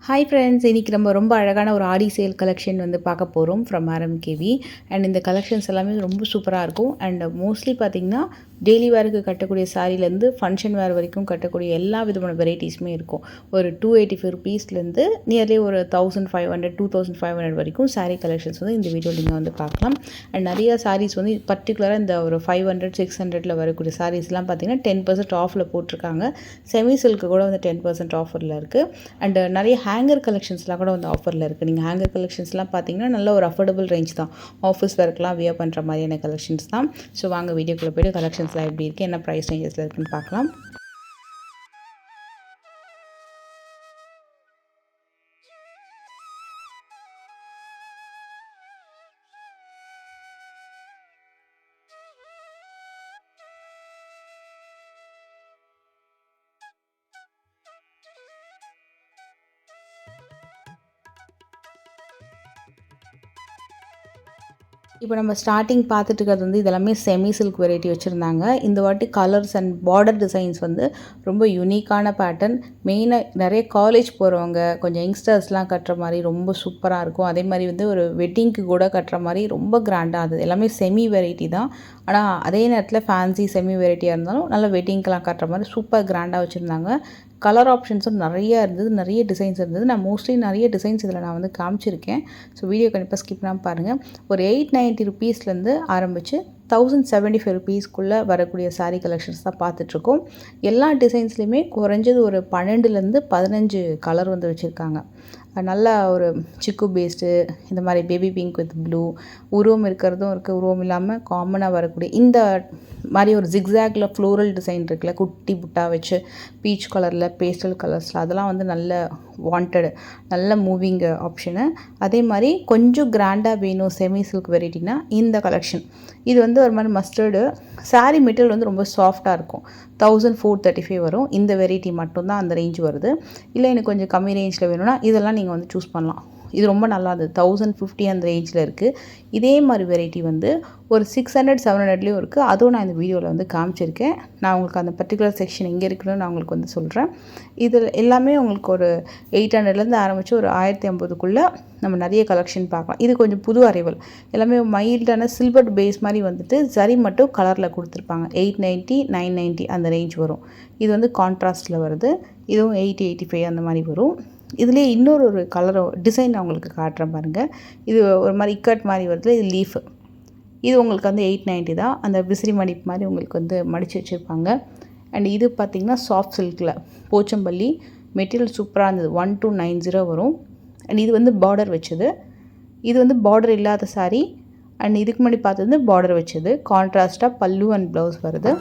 Hi friends, இன்றைக்கி நம்ம ரொம்ப அழகான ஒரு ஆடி சேல் கலெக்ஷன் வந்து பார்க்க போகிறோம் ஃப்ரம் ஆர்எம்கேவி. அண்ட் இந்த கலெக்ஷன்ஸ் எல்லாமே ரொம்ப சூப்பராக இருக்கும். அண்ட் மோஸ்ட்லி பார்த்திங்கன்னா டெய்லி வேருக்கு கட்டக்கூடிய சாரீலேருந்து ஃபங்க்ஷன் வேர் வரைக்கும் கட்டக்கூடிய எல்லா விதமான வெரைட்டிஸுமே இருக்கும். ஒரு 285 ருபீஸ்லேருந்து நியர்லி ஒரு 1500 2500 வரைக்கும் சாரீ கலெக்ஷன்ஸ் வந்து இந்த வீடியோ நீங்கள் வந்து பார்க்கலாம். அண்ட் நிறைய சாரீஸ் வந்து பர்டிகுலராக இந்த ஒரு 500 600 வரக்கூடிய சாரீஸ்லாம் பார்த்திங்கன்னா 10% ஆஃபில் போட்டிருக்காங்க. செமி சில்க்கு கூட வந்து 10% ஆஃபரில் இருக்குது. அண்ட் நிறைய ஹேங்கர் கலெக்ஷன்ஸ்லாம் கூட வந்து ஆஃபரில் இருக்குது. நீங்கள் ஹேங்கர் கலெக்ஷன்ஸ்லாம் பார்த்தீங்கன்னா நல்ல ஒரு அஃபோர்டபுள் ரேஞ்ச் தான். ஆஃபீஸ் ஒர்க்லாம் வியர் பண்ணுற மாதிரியான கலெக்ஷன்ஸ் தான். ஸோ வாங்க வீடியோக்குள்ளே போய்ட்டு கலெக்ஷன்ஸ்லாம் எப்படி இருக்குது, என்ன ப்ரைஸ் ரேஞ்சஸில் இருக்குன்னு பார்க்கலாம். இப்போ நம்ம ஸ்டார்டிங் பார்த்துட்டு இருக்கிறது வந்து இதெல்லாமே செமி சில்க் வெரைட்டி வச்சுருந்தாங்க. இந்த வாட்டி கலர்ஸ் அண்ட் பார்டர் டிசைன்ஸ் வந்து ரொம்ப யூனிக்கான பேட்டர்ன். மெயினாக நிறைய காலேஜ் போகிறவங்க, கொஞ்சம் யங்ஸ்டர்ஸ்லாம் கட்டுற மாதிரி ரொம்ப சூப்பராக இருக்கும். அதே மாதிரி வந்து ஒரு வெட்டிங்க்கு கூட கட்டுற மாதிரி ரொம்ப கிராண்டாக, அது எல்லாமே செமி வெரைட்டி தான். ஆனால் அதே நேரத்தில் ஃபேன்சி செமி வெரைட்டியாக இருந்தாலும் நல்லா வெட்டிங்க்கெலாம் கட்டுற மாதிரி சூப்பர் கிராண்டாக வச்சுருந்தாங்க. கலர் ஆப்ஷன்ஸும் நிறையா இருந்தது, நிறைய டிசைன்ஸ் இருந்தது. நான் மோஸ்ட்லி நிறைய டிசைன்ஸ் இதில் நான் வந்து காமிச்சிருக்கேன். ஸோ வீடியோ கண்டிப்பாக ஸ்கிப் பண்ணாமல் பாருங்கள். ஒரு 890 ருபீஸ்லேருந்து ஆரம்பித்து 1075 ருபீஸ்க்குள்ளே வரக்கூடிய சாரீ கலெக்ஷன்ஸ் தான் பார்த்துட்ருக்கோம். எல்லா டிசைன்ஸ்லேயுமே குறைஞ்சது ஒரு 12லேருந்து 15 கலர் வந்து வச்சுருக்காங்க. நல்லா ஒரு சிக்கு பேஸ்டு, இந்த மாதிரி பேபி பிங்க் வித் ப்ளூ, உருவம் இருக்கிறதும் இருக்குது, உருவம் இல்லாமல் காமனாக வரக்கூடிய இந்த மாதிரி ஒரு ஜிக்ஸாக்ல ஃப்ளோரல் டிசைன் இருக்குல்ல, குட்டி புட்டா வச்சு பீச் கலரில் பேஸ்டல் கலர்ஸில், அதெல்லாம் வந்து நல்ல வாண்டட், நல்ல மூவிங் ஆப்ஷனு. அதே மாதிரி கொஞ்சம் கிராண்டாக வேணும் செமி சில்க் வெரைட்டினா இந்த கலெக்ஷன். இது வந்து ஒரு மாதிரி மஸ்டர்டு சாரீ மெட்டீரியல் வந்து ரொம்ப சாஃப்டாக இருக்கும். 1435 வரும். இந்த வெரைட்டி மட்டும்தான் அந்த ரேஞ்ச் வருது. இல்லை எனக்கு கொஞ்சம் கம்மி ரேஞ்சில் வேணும்னா இதெல்லாம் நீங்கள் வந்து சூஸ் பண்ணலாம். இது ரொம்ப நல்லா இருந்தது. 1050 அந்த ரேஞ்சில் இருக்குது. இதே மாதிரி வெரைட்டி வந்து ஒரு 600 700லேயும் இருக்குது. அதுவும் நான் இந்த வீடியோவில் வந்து காமிச்சிருக்கேன். நான் உங்களுக்கு அந்த பர்டிகுலர் செக்ஷன் எங்கே இருக்குன்னு நான் உங்களுக்கு வந்து சொல்கிறேன். இதில் எல்லாமே உங்களுக்கு ஒரு 800லேருந்து ஆரம்பித்து ஒரு 1050க்குள்ளே நம்ம நிறைய கலெக்ஷன் பார்க்கலாம். இது கொஞ்சம் புது அரைவல். எல்லாமே மைல்டான சில்வர் பேஸ் மாதிரி வந்துட்டு சரி மட்டும் கலரில் கொடுத்துருப்பாங்க. 890 990 அந்த ரேஞ்ச் வரும். இது வந்து கான்ட்ராஸ்ட்டில் வருது. இதுவும் 80 85 அந்த மாதிரி வரும். இதுலேயே இன்னொரு கலர் டிசைன் நான் உங்களுக்கு காட்டுறேன் பாருங்கள். இது ஒரு மாதிரி இக்கட் மாதிரி வருது. இது லீஃபு. இது உங்களுக்கு வந்து 890 தான். அந்த விசிறி மடிப்பு மாதிரி உங்களுக்கு வந்து மடித்து வச்சுருப்பாங்க. அண்ட் இது பார்த்திங்கன்னா சாஃப்ட் சில்கில் போச்சம்பள்ளி மெட்டீரியல் சூப்பராக இருந்தது. 1290 வரும். அண்ட் இது வந்து பார்டர் வச்சது. இது வந்து பார்டர் இல்லாத சாரீ. அண்ட் இதுக்கு முன்னாடி பார்த்தது பார்டர் வச்சது. கான்ட்ராஸ்ட்டாக பல்லு அண்ட் ப்ளவுஸ் வருது.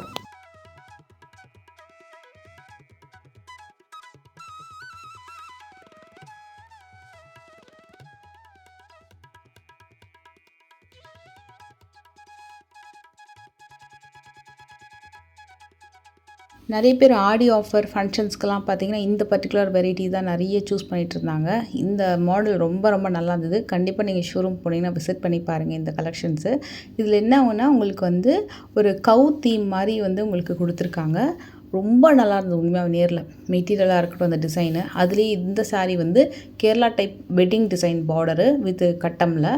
நிறைய பேர் ஆடி ஆஃபர் ஃபங்க்ஷன்ஸ்க்கெலாம் பார்த்திங்கன்னா இந்த பர்டிகுலர் வெரைட்டி தான் நிறைய சூஸ் பண்ணிகிட்டு இருந்தாங்க. இந்த மாடல் ரொம்ப ரொம்ப நல்லா இருந்தது. கண்டிப்பாக நீங்கள் ஷோரூம் போனீங்கன்னா விசிட் பண்ணி பாருங்கள் இந்த கலெக்ஷன்ஸு. இதில் என்ன ஆகுனா உங்களுக்கு வந்து ஒரு கவு தீம் மாதிரி வந்து உங்களுக்கு கொடுத்துருக்காங்க. ரொம்ப நல்லா இருந்தது உண்மையாக. நேரில் மெட்டீரியலாக இருக்கட்டும், அந்த டிசைனு. அதுலேயே இந்த சாரீ வந்து Kerala type wedding design border with கட்டமில்.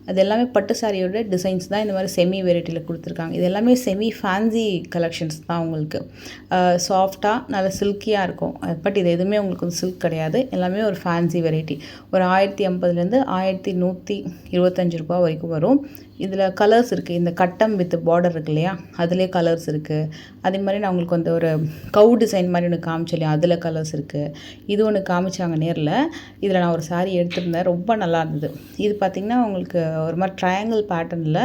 அது எல்லாமே பட்டு சாரியோட டிசைன்ஸ் தான் இந்த மாதிரி செமி வெரைட்டியில் கொடுத்துருக்காங்க. இது எல்லாமே செமி ஃபேன்சி கலெக்ஷன்ஸ் தான். உங்களுக்கு சாஃப்டாக நல்ல சில்கியாக இருக்கும். பட் இது எதுவுமே உங்களுக்கு வந்து சில்க் கிடையாது. எல்லாமே ஒரு ஃபேன்சி வெரைட்டி. ஒரு 1050லேருந்து 1125 ரூபா வரைக்கும் வரும். இதில் கலர்ஸ் இருக்குது. இந்த கட்டம் வித் பார்டர் இருக்கு இல்லையா, அதுலேயே கலர்ஸ் இருக்குது. அதே மாதிரி நான் உங்களுக்கு வந்து ஒரு கவு டிசைன் மாதிரி ஒன்று காமிச்சேன் இல்லையா, அதில் கலர்ஸ் இருக்குது. இது ஒன்று காமிச்சாங்க நேரில். இதில் நான் ஒரு சாரீ எடுத்திருந்தேன். ரொம்ப நல்லா இருந்தது. இது பார்த்திங்கன்னா உங்களுக்கு ஒரு மாதிரி ட்ரையாங்கிள் பேட்டர்னில்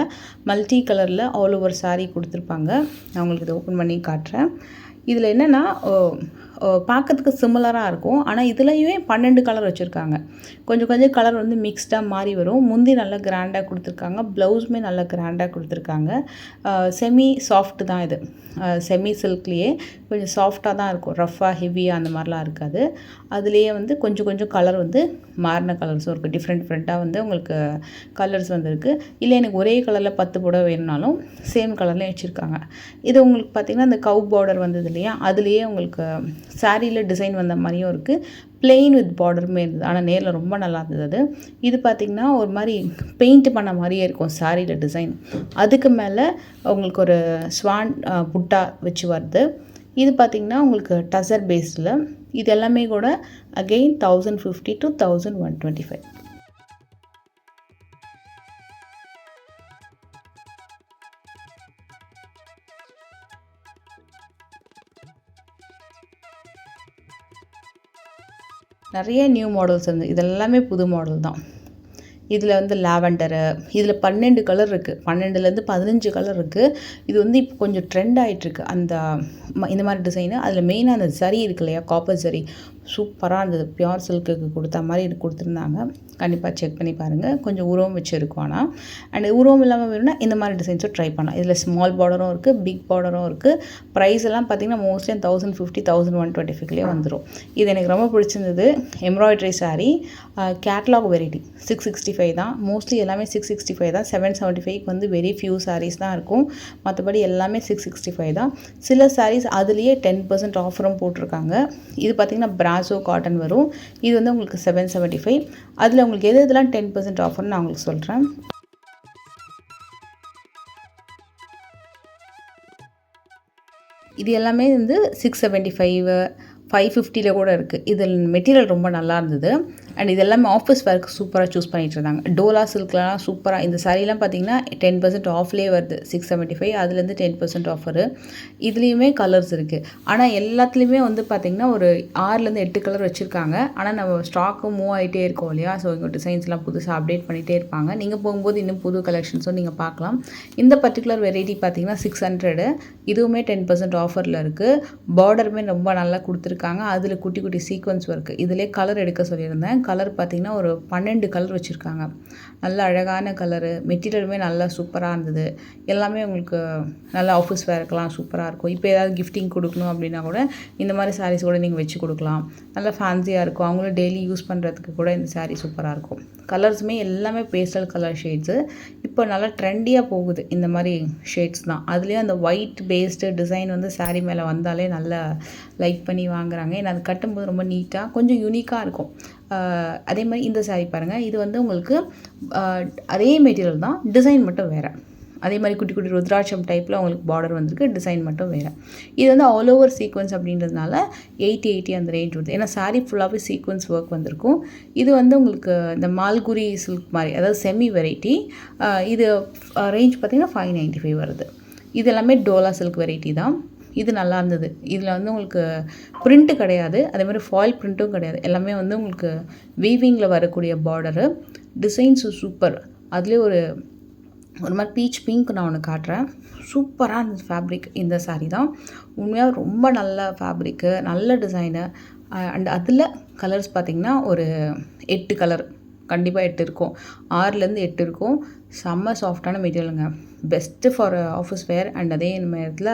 மல்டி கலரில் ஆல் ஓவர் சாரீ கொடுத்துருப்பாங்க. நான் உங்களுக்கு இதை ஓப்பன் பண்ணி காட்டுறேன். இதில் என்னென்னா பார்க்கறதுக்கு சிமிலராக இருக்கும். ஆனால் இதுலேயுமே 12 கலர் வச்சுருக்காங்க. கொஞ்சம் கொஞ்சம் கலர் வந்து மிக்ஸ்டாக மாறி வரும். முந்தி நல்லா கிராண்டாக கொடுத்துருக்காங்க. ப்ளவுஸுமே நல்லா கிராண்டாக கொடுத்துருக்காங்க. செமி சாஃப்ட் தான் இது. செமி சில்க்லேயே கொஞ்சம் சாஃப்டாக தான் இருக்கும். ரஃப்பாக ஹெவியாக அந்த மாதிரிலாம் இருக்காது. அதுலேயே வந்து கொஞ்சம் கொஞ்சம் கலர் வந்து மாறின கலர்ஸும் இருக்குது. டிஃப்ரெண்ட்டாக வந்து உங்களுக்கு கலர்ஸ் வந்துருக்கு. இல்லை எனக்கு ஒரே கலரில் 10 புடவை வேணுனாலும் சேம் கலர்லேயும் வச்சுருக்காங்க. இது உங்களுக்கு பார்த்திங்கன்னா இந்த கவு பார்டர் வந்தது இல்லையா, அதுலேயே உங்களுக்கு சாரியில் டிசைன் வந்த மாதிரியும் இருக்குது, பிளெயின் வித் பார்டருமே இருந்தது. ஆனால் நேரில் ரொம்ப நல்லா இருந்தது அது. இது பார்த்திங்கன்னா ஒரு மாதிரி பெயிண்ட் பண்ண மாதிரியே இருக்கும் சாரியில் டிசைன். அதுக்கு மேலே உங்களுக்கு ஒரு ஸ்வான் புட்டா வச்சு வருது. இது பார்த்திங்கன்னா உங்களுக்கு டசர் பேஸில். இது எல்லாமே கூட அகெயின் 1050 to 1125. நிறைய நியூ மாடல்ஸ் இருந்து இதெல்லாமே புது மாடல் தான். இதில் வந்து லாவெண்டரு, இதில் 12 கலர் இருக்குது, 12லேருந்து 15 கலர் இருக்குது. இது வந்து இப்போ கொஞ்சம் ட்ரெண்ட் ஆகிட்டுருக்கு அந்த இந்த மாதிரி டிசைனு. அதில் மெயினாக அந்த சரி இருக்கு இல்லையா, காப்பர் சரி, சூப்பராக இருந்தது. பியோர் சில்க்குக்கு கொடுத்த மாதிரி இது கொடுத்துருந்தாங்க. கண்டிப்பாக செக் பண்ணி பாருங்கள். கொஞ்சம் உருவம் வச்சு இருக்கும். ஆனால் அண்ட் உருவம் இல்லாமல் வேணும்னா இந்த மாதிரி டிசைன்ஸும் ட்ரை பண்ணலாம். இதில் ஸ்மால் பார்டரும் இருக்குது, பிக் பார்டரும் இருக்குது. ப்ரைஸ் எல்லாம் பார்த்திங்கன்னா மோஸ்ட்லி 1050 1125லேயே வந்துடும். இது எனக்கு ரொம்ப பிடிச்சிருந்தது. எம்ப்ராய்டரி சாரீ, கேட்லாக் வெரைட்டி 665 தான். மோஸ்ட்லி எல்லாமே 665 தான். 775க்கு வந்து வெரி ஃபியூ சாரீஸ் தான் இருக்கும். மற்றபடி எல்லாமே 665 தான். சில சாரீஸ் அதுலேயே 10% ஆஃபரும் போட்டிருக்காங்க. இது பார்த்திங்கன்னா பிராசோ காட்டன் வரும். இது வந்து உங்களுக்கு 775. அதில் உங்களுக்கு எதெல்லாம் 10% ஆஃபர்னு நான் உங்களுக்கு சொல்கிறேன். இது எல்லாமே வந்து 675 550 கூட இருக்குது. இதில் மெட்டீரியல் ரொம்ப நல்லா இருந்தது. அண்ட் இது எல்லாமே ஆஃபீஸ் ஒர்க் சூப்பராக சூஸ் பண்ணிகிட்டு இருந்தாங்க. டோலா சில்க்லாம் சூப்பராக இந்த சாரீலாம் பார்த்திங்கன்னா 10% ஆஃப்லேயே வருது. 675 அதுலேருந்து 10% ஆஃபரு. இதுலேயுமே கலர்ஸ் இருக்குது. ஆனால் எல்லாத்துலேயுமே வந்து பார்த்திங்கன்னா ஒரு 6லேருந்து 8 கலர் வச்சுருக்காங்க. ஆனால் நம்ம ஸ்டாக்கும் மூவ் ஆகிட்டே இருக்கோம் இல்லையா, ஸோ இங்கே டிசைன்ஸ்லாம் புதுசாக அப்டேட் பண்ணிகிட்டே இருப்பாங்க. நீங்கள் போகும்போது இன்னும் புது கலெக்ஷன்ஸும் நீங்கள் பார்க்கலாம். இந்த பர்டிகுலர் வெரைட்டி பார்த்திங்கன்னா 600. இதுவுமே 10% ஆஃபரில் இருக்குது. பார்டருமே ரொம்ப நல்லா கொடுத்துருக்காங்க. அதில் குட்டி குட்டி சீக்வன்ஸ் ஒர்க்கு. இதிலே கலர் எடுக்க சொல்லியிருந்தேன். கலர் பார்த்திங்கன்னா ஒரு 12 கலர் வச்சுருக்காங்க. நல்ல அழகான கலரு. மெட்டீரியலுமே நல்லா சூப்பராக இருந்தது. எல்லாமே உங்களுக்கு நல்லா ஆஃபீஸ் வேர்க்கெலாம் சூப்பராக இருக்கும். இப்போ ஏதாவது கிஃப்டிங் கொடுக்கணும் அப்படின்னா கூட இந்த மாதிரி சாரீஸ் கூட நீங்கள் வச்சு கொடுக்கலாம். நல்லா ஃபேன்சியாக இருக்கும். அவங்களும் டெய்லி யூஸ் பண்ணுறதுக்கு கூட இந்த சாரீ சூப்பராக இருக்கும். கலர்ஸுமே எல்லாமே பேஸ்டல் கலர் ஷேட்ஸு. இப்போ நல்லா ட்ரெண்டியாக போகுது இந்த மாதிரி ஷேட்ஸ் தான். அதுலேயும் அந்த ஒயிட் பேஸ்டு டிசைன் வந்து சாரீ மேலே வந்தாலே நல்லா லைக் பண்ணி வாங்குறாங்க. ஏன்னா அது கட்டும்போது ரொம்ப நீட்டாக கொஞ்சம் யூனிக்காக இருக்கும். அதே மாதிரி இந்த சாரீ பாருங்கள். இது வந்து உங்களுக்கு அதே மெட்டீரியல் தான், டிசைன் மட்டும் வேறு. அதே மாதிரி குட்டி குட்டி ருத்ராட்சம் டைப்பில் உங்களுக்கு பார்டர் வந்திருக்கு, டிசைன் மட்டும் வேறு. இது வந்து ஆல் ஓவர் சீக்வன்ஸ் அப்படின்றதுனால 80 அந்த ரேஞ்ச் வருது. ஏன்னா சாரீ ஃபுல்லாகவே சீக்வன்ஸ் ஒர்க் வந்திருக்கும். இது வந்து உங்களுக்கு இந்த மால்குரி சில்க் மாதிரி, அதாவது செமி வெரைட்டி. இது ரேஞ்ச் பார்த்திங்கன்னா 595 வருது. இது எல்லாமே டோலா சில்க் வெரைட்டி தான். இது நல்லா இருந்தது. இதில் வந்து உங்களுக்கு பிரிண்ட்டு கிடையாது, அதே மாதிரி ஃபாயில் பிரிண்ட்டும் கிடையாது. எல்லாமே வந்து உங்களுக்கு வீவிங்கில் வரக்கூடிய பார்டரு. Designs super. அதுலேயே ஒரு மாதிரி பீச் பிங்க் நான் ஒன்று காட்டுறேன். சூப்பராக இருந்தது ஃபேப்ரிக். இந்த சாரீ தான் உண்மையாக ரொம்ப நல்ல ஃபேப்ரிக்கு, நல்ல டிசைனு. அண்ட் அதில் கலர்ஸ் பார்த்திங்கன்னா ஒரு 8 கலர் கண்டிப்பாக 8 இருக்கும். 6லேருந்து 8 இருக்கும். செம்ம சாஃப்டான மெட்டீரியலுங்க. Best for office wear. And அதே நேரத்தில்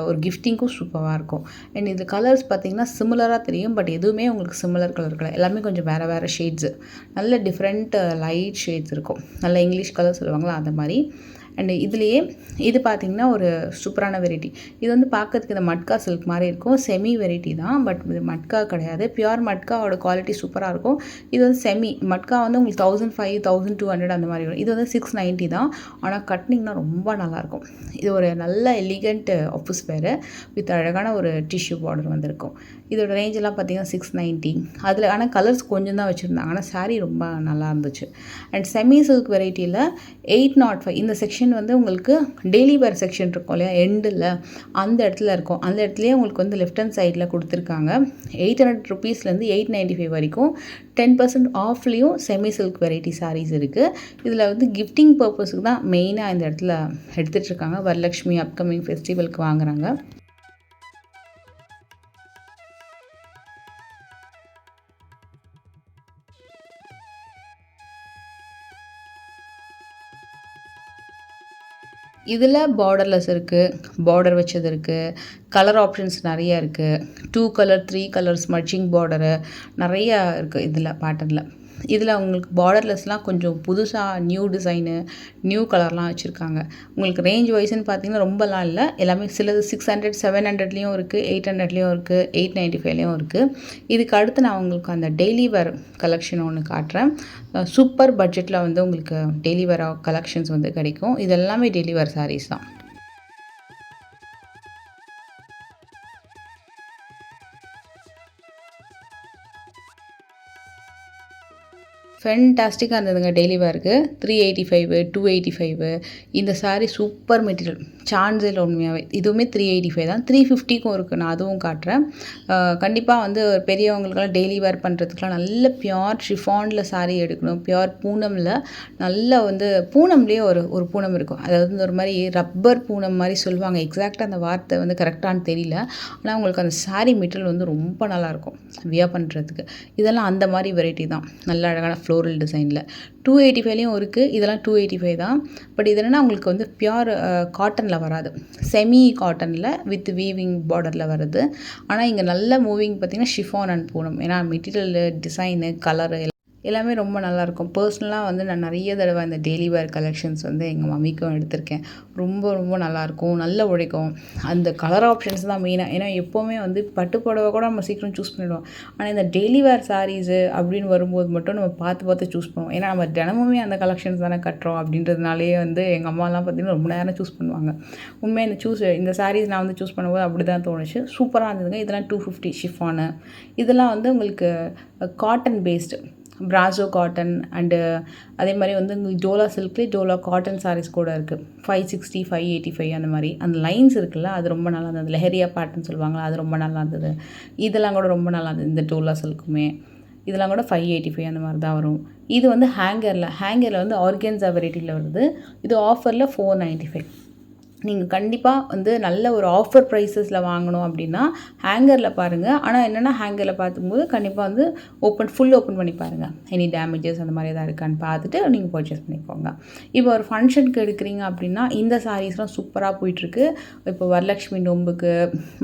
ஒரு கிஃப்டிங்க்கும் சூப்பராக இருக்கும். அண்ட் இது கலர்ஸ் பார்த்திங்கன்னா சிமிலராக தெரியும், பட் எதுவுமே உங்களுக்கு சிமிலர் கலர் கிடையாது. எல்லாமே கொஞ்சம் வேறு வேறு ஷேட்ஸு, நல்ல டிஃப்ரெண்ட் லைட் ஷேட்ஸ் இருக்கும். நல்ல இங்கிலீஷ் கலர் சொல்லுவாங்களா அந்த மாதிரி. அண்டு இதுலேயே இது பார்த்திங்கன்னா ஒரு சூப்பரான வெரைட்டி. இது வந்து பார்க்கறதுக்கு இந்த மட்கா சில்க் மாதிரி இருக்கும். செமி வெரைட்டி தான், பட் இது மட்கா கிடையாது. பியூர் மட்காவோட குவாலிட்டி சூப்பராக இருக்கும். இது வந்து செமி மட்கா வந்து உங்களுக்கு 1500 1200 அந்த மாதிரி வரும். இது வந்து 690 தான். ஆனால் கட்னிங்னா ரொம்ப நல்லாயிருக்கும். இது ஒரு நல்ல எலிகண்ட் ஆஃபீஸ் வேறு வித் அழகான ஒரு டிஷ்யூ பார்டர் வந்திருக்கும். இதோட ரேஞ்செல்லாம் பார்த்திங்கன்னா 690. அதில் ஆனால் கலர்ஸ் கொஞ்சம் தான் வச்சுருந்தாங்க. ஆனால் சாரீ ரொம்ப நல்லா இருந்துச்சு. அண்ட் செமி சில்க் வெரைட்டியில் 805 இந்த செக்ஷன் வந்து உங்களுக்கு டெய்லி வேர் செக்ஷன் இருக்கும் இல்லையா, எண்டில் அந்த இடத்துல இருக்கும். அந்த இடத்துலையே உங்களுக்கு வந்து லெஃப்ட் ஹேண்ட் சைடில் கொடுத்துருக்காங்க. 800 ருபீஸ்லேருந்து 895 வரைக்கும் 10% ஆஃப்லேயும் செமி சில்க் வெரைட்டி சாரீஸ் இருக்குது. இதில் வந்து கிஃப்டிங் பர்பஸுக்கு தான் மெயினாக இந்த இடத்துல எடுத்துகிட்ருக்காங்க. வரலட்சுமி அப்கமிங் ஃபெஸ்டிவலுக்கு வாங்குகிறாங்க. இதில் பார்டர்லெஸ் இருக்குது, பார்டர் வச்சது இருக்குது, கலர் ஆப்ஷன்ஸ் நிறைய இருக்குது. 2 கலர் 3 கலர் ஸ்மட்சிங் பார்டரு நிறையா இருக்குது இதில் பேட்டர்னில். இதில் உங்களுக்கு பார்டர்லெஸ்லாம் கொஞ்சம் புதுசாக நியூ டிசைனு நியூ கலர்லாம் வச்சுருக்காங்க. உங்களுக்கு ரேஞ்ச் வைஸ்ன்னு பார்த்தீங்கன்னா ரொம்பலாம் இல்லை, எல்லாமே சிலது 600 700லேயும் இருக்குது, 800லேயும் இருக்குது, 895லேயும் இருக்குது. இதுக்கு அடுத்து நான் உங்களுக்கு அந்த டெய்லி வேர் கலெக்ஷன் ஒன்று காட்டுறேன். சூப்பர் பட்ஜெட்டில் வந்து உங்களுக்கு டெய்லி வேர் கலெக்ஷன்ஸ் வந்து கிடைக்கும். இது எல்லாமே டெய்லி வேர் சாரீஸ் தான். ஃபென்டாஸ்டிக்காக இருந்ததுங்க டெய்லி வேருக்கு. 385 285 இந்த சாரீ சூப்பர் மெட்டீரியல், சான்ஸே இல்லை உண்மையாகவே. இதுவுமே 385 தான். 350க்கும் இருக்குது, நான் அதுவும் காட்டுறேன். கண்டிப்பாக வந்து பெரியவங்களுக்கெல்லாம் டெய்லி வேர் பண்ணுறதுக்குலாம் நல்ல பியோர் ஷிஃபானில் சாரீ எடுக்கணும். பியோர் பூனமில் நல்ல வந்து பூனம்லேயே ஒரு பூனம் இருக்கும், அதாவது ஒரு மாதிரி ரப்பர் பூனம் மாதிரி சொல்லுவாங்க. எக்ஸாக்டாக அந்த வார்த்தை வந்து கரெக்டானு தெரியல, ஆனால் உங்களுக்கு அந்த சாரீ மெட்டீரியல் வந்து ரொம்ப நல்லாயிருக்கும் வியர் பண்ணுறதுக்கு. இதெல்லாம் அந்த மாதிரி வெரைட்டி தான், நல்ல அழகான ஃப்ளோரல் டிசைனில். 285லேயும் இருக்குது, இதெல்லாம் 285 தான். பட் இது என்னென்னா உங்களுக்கு வந்து பியோர் காட்டனில் வராது, செமி காட்டனில் வித் வீவிங் பார்டரில் வருது. ஆனால் இங்கே நல்ல மூவிங் பார்த்திங்கன்னா ஷிஃபான் அண்ட் பூனம், ஏன்னா மெட்டீரியல் டிசைனு கலரு எல்லாமே ரொம்ப நல்லாயிருக்கும். பர்சனலாக வந்து நான் நிறைய தடவை அந்த டெய்லி வேர் கலெக்ஷன்ஸ் வந்து எங்கள் மம்மிக்கும் எடுத்திருக்கேன். ரொம்ப ரொம்ப நல்லாயிருக்கும், நல்ல உழைக்கும். அந்த கலர் ஆப்ஷன்ஸ் தான் மெயினாக. ஏன்னா எப்போவுமே வந்து பட்டு புடவை கூட நம்ம சீக்கிரம் சூஸ் பண்ணிடுவோம், ஆனால் இந்த டெய்லி வேர் சாரீஸு அப்படின்னு வரும்போது மட்டும் நம்ம பார்த்து சூஸ் பண்ணுவோம். ஏன்னா நம்ம தினமுமே அந்த கலெக்ஷன்ஸ் தானே கட்டுறோம் அப்படின்றதுனாலேயே வந்து எங்கள் அம்மாலாம் பார்த்திங்கன்னா ரொம்ப நேரம் சூஸ் பண்ணுவாங்க. உண்மையாக இந்த சாரீஸ் நான் வந்து சூஸ் பண்ணும்போது அப்படி தான் தோணுச்சு. சூப்பராக இருந்ததுங்க. இதெல்லாம் 250 ஷிஃபானு. இதெல்லாம் வந்து உங்களுக்கு cotton based, brasso cotton and அதே மாதிரி வந்து உங்களுக்கு டோலா சில்க்லேயே டோலா காட்டன் சாரீஸ் கூட இருக்குது. 560 585 அந்த மாதிரி அந்த லைன்ஸ் இருக்குல்ல, அது ரொம்ப நல்லா இருந்தது. லெஹரியா பேட்டர்ன் சொல்லுவாங்களா, அது ரொம்ப நல்லா இருந்தது. இதெல்லாம் கூட ரொம்ப நல்லா இருந்தது. இந்த டோலா சில்க்குமே இதெல்லாம் கூட 585 அந்த மாதிரி தான் வரும். இது வந்து ஹேங்கரில் வந்து ஆர்கென்ஸா வெரைட்டியில் வருது. இது ஆஃபரில் 495. நீங்கள் கண்டிப்பாக வந்து நல்ல ஒரு ஆஃபர் ப்ரைஸஸில் வாங்கணும் அப்படின்னா ஹேங்கரில் பாருங்கள். ஆனால் என்னென்னா ஹேங்கரில் பார்க்கும்போது கண்டிப்பாக வந்து ஃபுல் ஓப்பன் பண்ணி பாருங்கள், எனி டேமேஜஸ் அந்த மாதிரி எதாவது இருக்கான்னு பார்த்துட்டு நீங்கள் பர்ச்சேஸ் பண்ணிக்கோங்க. இப்போ ஒரு ஃபங்க்ஷனுக்கு எடுக்கிறீங்க அப்படின்னா இந்த சாரீஸ்லாம் சூப்பராக போயிட்டுருக்கு. இப்போ வரலட்சுமி நோம்புக்கு,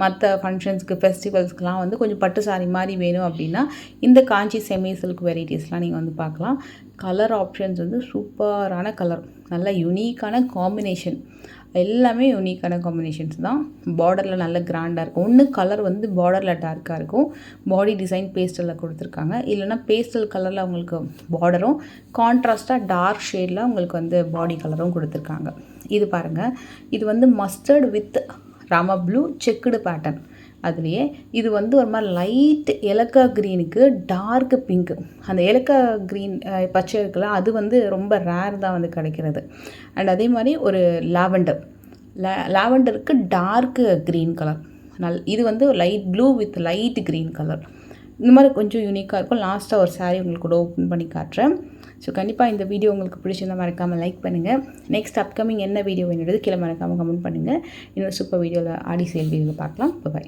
மற்ற ஃபங்க்ஷன்ஸ்க்கு, ஃபெஸ்டிவல்ஸ்க்கெலாம் வந்து கொஞ்சம் பட்டு சாரீ மாதிரி வேணும் அப்படின்னா இந்த காஞ்சி செமி சில்க் வெரைட்டிஸ்லாம் நீங்கள் வந்து பார்க்கலாம். கலர் ஆப்ஷன்ஸ் வந்து சூப்பரான கலர், நல்ல யூனிக்கான காம்பினேஷன், எல்லாமே யூனிக்கான காம்பினேஷன்ஸ் தான். பார்டரில் நல்ல கிராண்டாக இருக்கும். ஒன்று கலர் வந்து பார்டரில் டார்க்காக இருக்கும், பாடி டிசைன் பேஸ்டலில் கொடுத்துருக்காங்க. இல்லைனா பேஸ்டல் கலரில் உங்களுக்கு பார்டரும், கான்ட்ராஸ்ட்டாக டார்க் ஷேடில் உங்களுக்கு வந்து பாடி கலரும் கொடுத்துருக்காங்க. இது பாருங்கள், இது வந்து mustard with Rama blue checked pattern. அதுலேயே இது வந்து ஒரு மாதிரி லைட் ஏலக்கா க்ரீனுக்கு டார்க் பிங்க்கு. அந்த ஏலக்கா க்ரீன் பச்சை இருக்குல்ல, அது வந்து ரொம்ப ரேர் தான் வந்து கிடைக்கிறது. அண்ட் அதே மாதிரி ஒரு லாவெண்டருக்கு டார்க்கு க்ரீன் கலர். இது வந்து light blue with light green colour. இந்த மாதிரி கொஞ்சம் யூனிக்காக இருக்கும். லாஸ்ட்டாக ஒரு சாரீ உங்களுக்கு கூட ஓப்பன் பண்ணி காட்டுறேன். ஸோ கண்டிப்பாக இந்த வீடியோ உங்களுக்கு பிடிச்சிருந்தால் மறக்காமல் லைக் பண்ணுங்கள். நெக்ஸ்ட் அப்கமிங் என்ன வீடியோ வேணுன்றது கீழே மறக்காமல் கமெண்ட் பண்ணுங்கள். இன்னொரு சூப்பர் வீடியோவில் ஆடி சேல் வீடியோவில் பார்க்கலாம். பாய்.